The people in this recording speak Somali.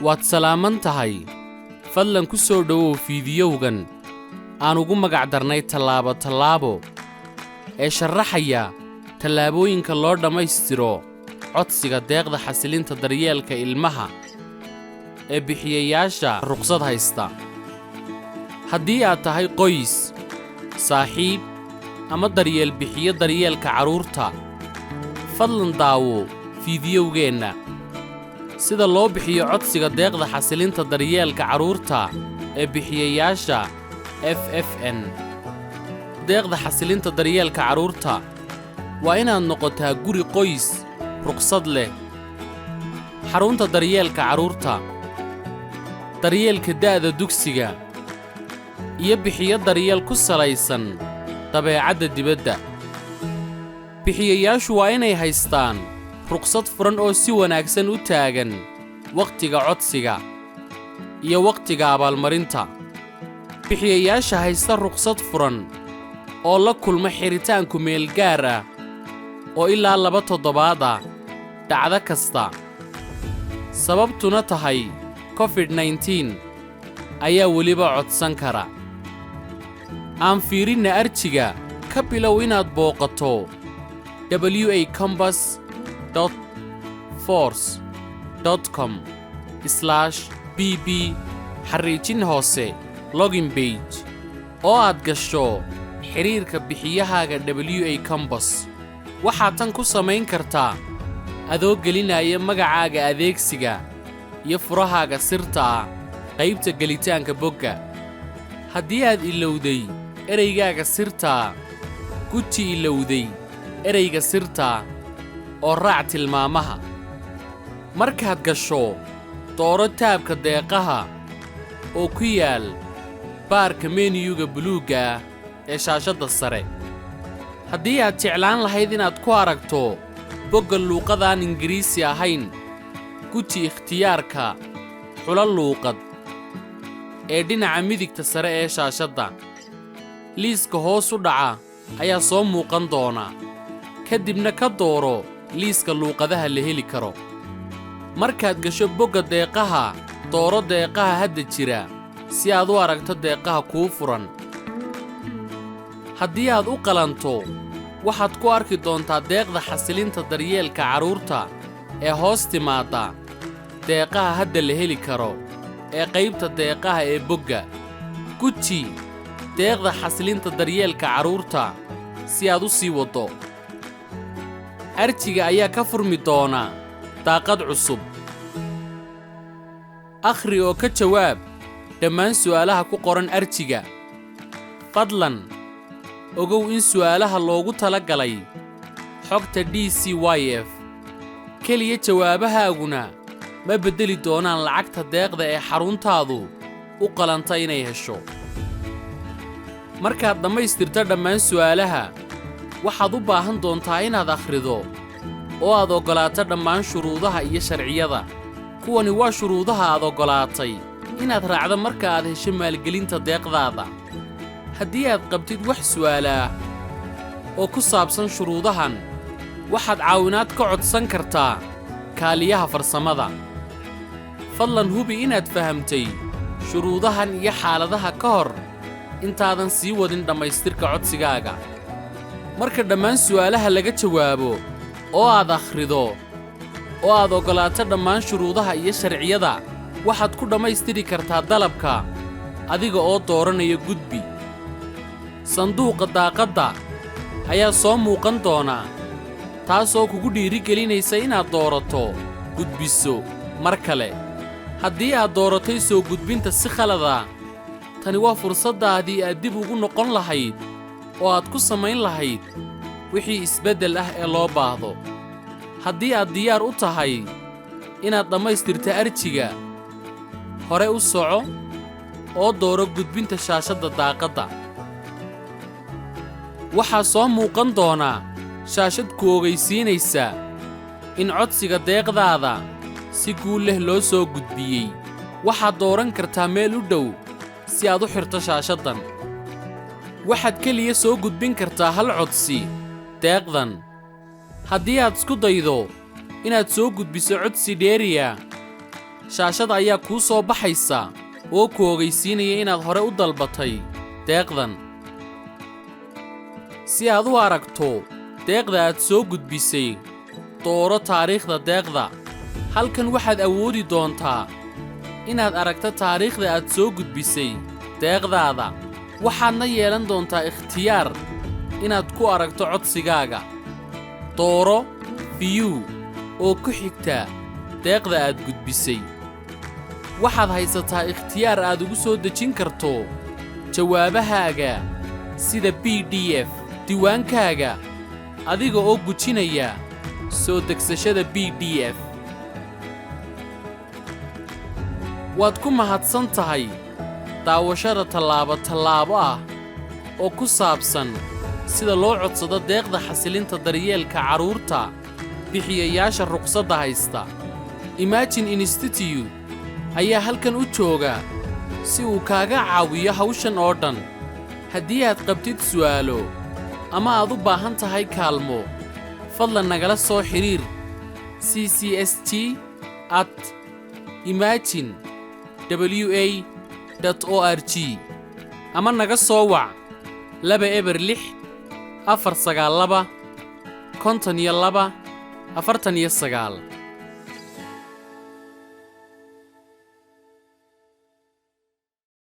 waad salaaman tahay fadlan ku soo dhawow fiidiyowgan aan ugu magac darnay tallaabo ee sharaxaya tallaabooyinka loo dhammaystiro codsiga deeqda xasilinta daryeelka ilmaha ee bixiyayaasha ruqsad haysta. haddii aad tahay qoys, saaxiib ama daryeel bixiyo daryeelka carruurta, fadlan daawo fiidiyowgeenna sida loo bixiyo codsiga deeqda xasilinta daryeelka carruurta ee bixiyayaasha FFN. deeqda xasilinta daryeelka carruurta waa inaad noqotaa guri qoys ruqsad leh, xarunta daryeelka carruurta, daryeelka da'da dugsiga, iyo bixiyo daryeel ku salaysan dabeecadda dibadda. bixiyayaashu waa inay haystaan ruqsad furan oo si wanaagsan u taagan wakhtiga codsiga iyo wakhtiga abaalmarinta. bixiyayaasha haysta ruqsad furan oo la kulma xiritaanku meel gaar ah oo ilaa 2 toddobaad ah dhacdo kasta, sababtuna tahay COVID-19 ayaa weliba codsan kara. aan fiirinna arjiga ka bilow inaad booqato wacampass.force.com/bb-login page oo aad gasho xiriirka bixiyahaaga WA Compass. waxaad tan ku samayn kartaa adoo gelinaya magacaaga adeegsiga iyo furahaaga sirta ah qaybta gelitaanka bogga. haddii aad ilowday ereygaaga sirta, guji ilowday ereyga sirta oo raac tilmaamaha. markaad gasho dooro taabka deeqaha oo ku yaal baarka meniyuga buluugga ah ee shaashadda sare. haddii aad jeclaan lahayd inaad ku aragto bogga luuqadaan Ingiriisi ahayn, guji ikhtiyaarka xula luuqad ee dhinaca midigta sare ee shaashadda. liiska hoos u dhaca ayaa soo muuqan doona, kadibna ka dooro liiska luuqadaha la heli karo. markaad gasho bogga deeqaha, dooro deeqaha hadda jira si aad u aragto deeqaha kuu furan. haddii aad u qalanto, waxaad ku arki doontaa deeqda xasilinta daryeelka carruurta ee hoos timaadda deeqaha hadda la heli karo ee qaybta deeqaha ee bogga. guji deeqda xasilinta daryeelka carruurta si aad u sii waddo. arjiga ayaa ka furmi doona daaqad cusub. akhri oo ka jawaab dhammaan su'aalaha ku qoran arjiga. fadlan ogow in su'aalaha loogu tala galay xogta DCYF keliya. jawaabahaaguna ma beddeli doonaan lacagta deeqda ee xaruntaadu u qalanta inay hesho. markaad dhammaystirto dhammaan su'aalaha, waxaad u baahan doontaa inaad akhrido oo aad oggolaato dhammaan shuruudaha iyo sharciyada. kuwani waa shuruudaha aad oggolaatay inaad raacdo marka aad hesho maalgelinta deeqdaada. haddii aad qabtid wax su'aalaah oo ku saabsan shuruudahan, waxaad caawinaad ka codsan kartaa kaaliyaha farsamada. fadlan hubi inaad fahamtay shuruudahan iyo xaaladaha ka hor intaadan sii wadin dhammaystirka codsigaaga. marka dhammaan su'aalaha laga jawaabo oo aad akhrido oo aad oggolaato dhammaan shuruudaha iyo sharciyada, waxaad ku dhammaystiri kartaa dalabka adiga oo dooranaya gudbi. sanduuqa daaqadda ayaa soo muuqan doona, taasoo kugu dhiirigelinaysa inaad doorato gudbiso mar kale. haddii aad dooratay soo gudbinta si khalada, tani waa fursaddaadii aad dib ugu noqon lahayd oo aad ku samayn lahayd wixii isbeddel ah ee loo baahdo. haddii aad diyaar u tahay inaad dhammaystirto arjiga, hore u soco oo dooro gudbinta shaashadda daaqadda. waxaa soo muuqan doona shaashad ku ogeysiinaysa in codsiga deeqdaada si guul leh loo soo gudbiyey. waxaad dooran kartaa meel u dhow si aad u xirto shaashaddan. waxaad keliya soo gudbin kartaa hal codsi deeqdan. haddii aad isku daydo inaad soo gudbiso codsi dheeriya, shaashada ayaa kuu soo baxaysa oo ku ogeysiinaya inaad hore u dalbatay deeqdan. Si aad u aragto deeqda aad soo gudbisay, dooro taariikhda deeqda. halkan waxaad awoodi doontaa inaad aragto taariikhda aad soo gudbisay deeqdaada. waxaadna yeelan doontaa ikhtiyaar inaad ku aragto codsigaaga. dooro view oo ku xigta deeqda aad gudbisay. waxaad haysataa ikhtiyaar aad ugu soo dejin karto jawaabahaaga sida PDF diiwaankaaga adiga oo gujinaya soo degsashada PDF. waad ku mahadsan tahay daawashada tallaabo ah oo ku saabsan sida loo codsado deeqda xasilinta daryeelka carruurta bixiyayaasha ruqsadda haysta. Imagine Institute ayaa halkan u jooga si uu kaaga caawiyo hawshan oo dhan. haddii aad qabtid su'aalo ama aad u baahan tahay kaalmo, fadlan nagala soo xiriir ccst@imagine.wa.org ama naga soo wac 206 492 52 49.